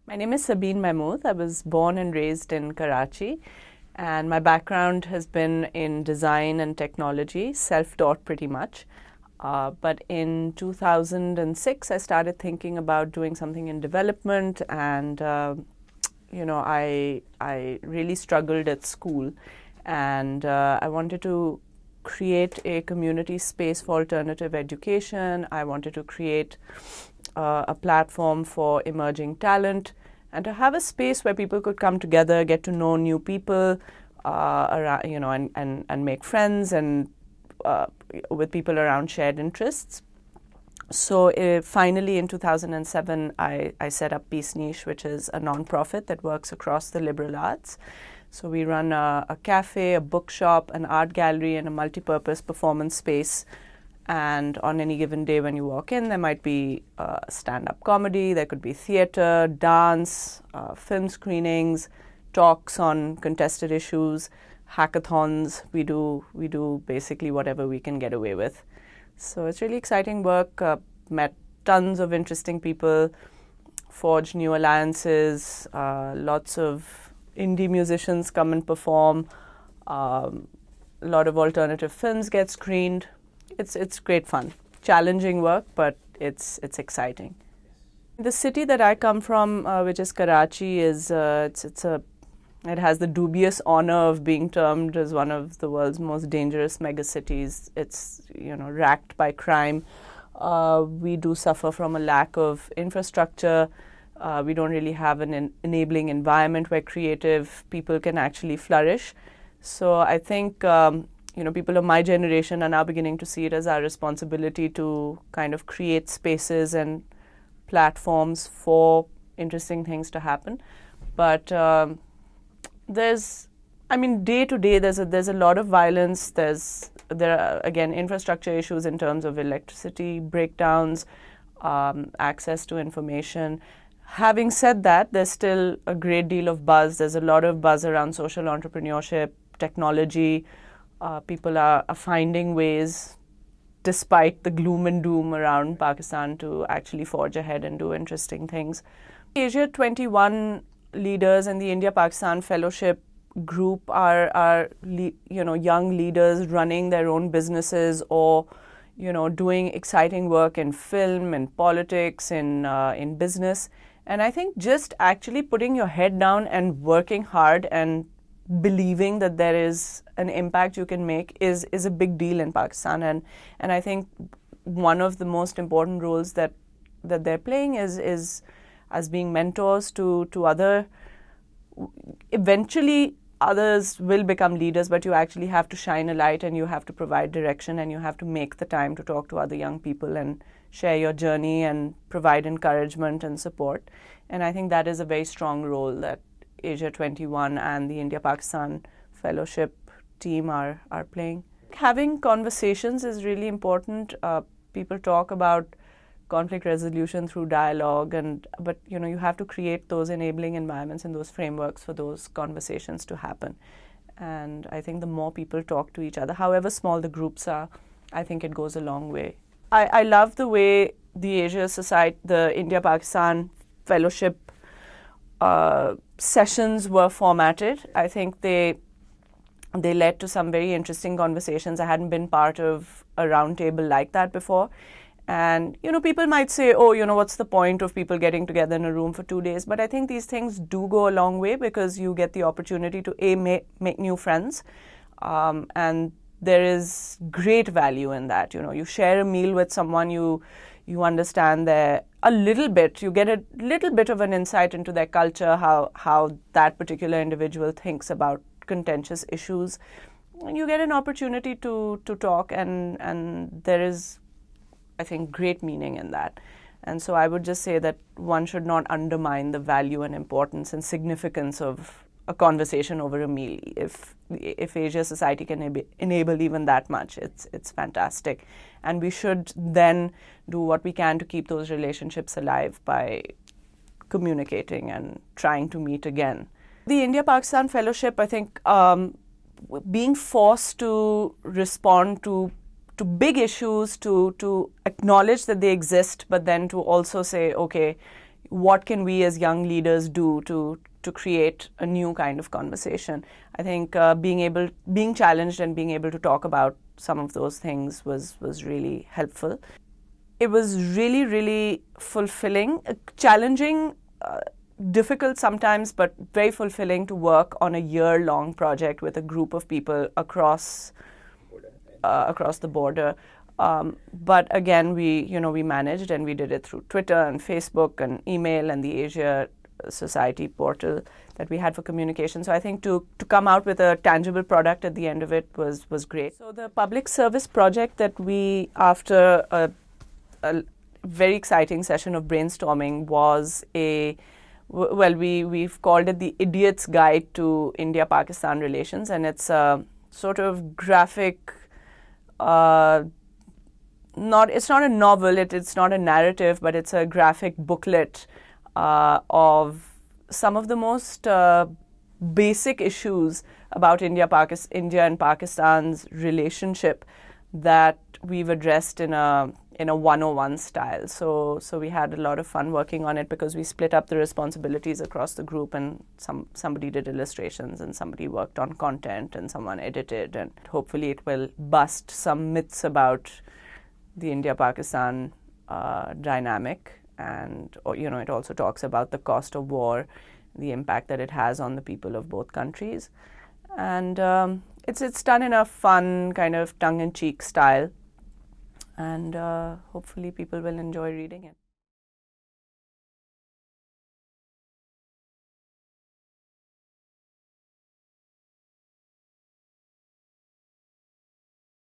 My name is Sabeen Mahmud. I was born and raised in Karachi, and my background has been in design and technology, self-taught pretty much. But in 2006, I started thinking about doing something in development, and I really struggled at school, and I wanted to create a community space for alternative education. I wanted to create a platform for emerging talent, and to have a space where people could come together, get to know new people, around, and make friends, and with people around shared interests. So finally, in 2007, I set up PeaceNiche, which is a non-profit that works across the liberal arts. So we run a cafe, a bookshop, an art gallery, and a multi-purpose performance space. And on any given day when you walk in, there might be stand-up comedy, there could be theatre, dance, film screenings, talks on contested issues, hackathons. We do basically whatever we can get away with. So it's really exciting work. Met tons of interesting people, forged new alliances, lots of indie musicians come and perform, a lot of alternative films get screened. It's great fun. Challenging work, but it's exciting. The city that I come from, which is Karachi, is it has the dubious honor of being termed as one of the world's most dangerous megacities. It's racked by crime. We do suffer from a lack of infrastructure. We don't really have an enabling environment where creative people can actually flourish. So I think people of my generation are now beginning to see it as our responsibility to kind of create spaces and platforms for interesting things to happen. But day to day, there's a lot of violence. There are again infrastructure issues in terms of electricity breakdowns, access to information. Having said that, there's still a great deal of buzz. There's a lot of buzz around social entrepreneurship, technology. People are finding ways, despite the gloom and doom around Pakistan, to actually forge ahead and do interesting things. Asia 21 leaders and the India-Pakistan Fellowship group are young leaders running their own businesses or doing exciting work in film, in politics, in business. And I think just actually putting your head down and working hard and believing that there is an impact you can make is a big deal in Pakistan. And I think one of the most important roles that they're playing is as being mentors to other. Eventually, others will become leaders, but you actually have to shine a light and you have to provide direction and you have to make the time to talk to other young people and share your journey and provide encouragement and support. And I think that is a very strong role that Asia 21 and the India-Pakistan Fellowship team are playing. Having conversations is really important. People talk about conflict resolution through dialogue, but you have to create those enabling environments and those frameworks for those conversations to happen. And I think the more people talk to each other, however small the groups are, I think it goes a long way. I love the way the the India-Pakistan Fellowship sessions were formatted. I think they led to some very interesting conversations. I hadn't been part of a roundtable like that before. And, people might say, what's the point of people getting together in a room for 2 days? But I think these things do go a long way because you get the opportunity to make new friends. And there is great value in that. You share a meal with someone, you understand a little bit, you get a little bit of an insight into their culture, how that particular individual thinks about contentious issues. And you get an opportunity to talk, and there is, I think, great meaning in that. And so I would just say that one should not undermine the value and importance and significance of a conversation over a meal. If Asia society can enable even that much, it's fantastic. And we should then do what we can to keep those relationships alive by communicating and trying to meet again. The India-Pakistan Fellowship, I think, being forced to respond to big issues, to acknowledge that they exist, but then to also say, okay, what can we as young leaders do to create a new kind of conversation. I think being challenged and being able to talk about some of those things was really helpful. It was really, really fulfilling, challenging, difficult sometimes, but very fulfilling to work on a year-long project with a group of people across the border. But again, we managed, and we did it through Twitter and Facebook and email and the Asia Society portal that we had for communication. So I think to come out with a tangible product at the end of it was great. So the public service project that we, after a very exciting session of brainstorming, was we've called it the Idiot's Guide to India-Pakistan Relations, and it's a sort of graphic. It's not a novel, it's not a narrative, but it's a graphic booklet of some of the most basic issues about India and Pakistan's relationship that we've addressed in a 101 style. So we had a lot of fun working on it, because we split up the responsibilities across the group, and somebody did illustrations, and somebody worked on content, and someone edited, and hopefully it will bust some myths about the India-Pakistan dynamic. And it also talks about the cost of war, the impact that it has on the people of both countries, and it's done in a fun kind of tongue-in-cheek style, and hopefully people will enjoy reading it.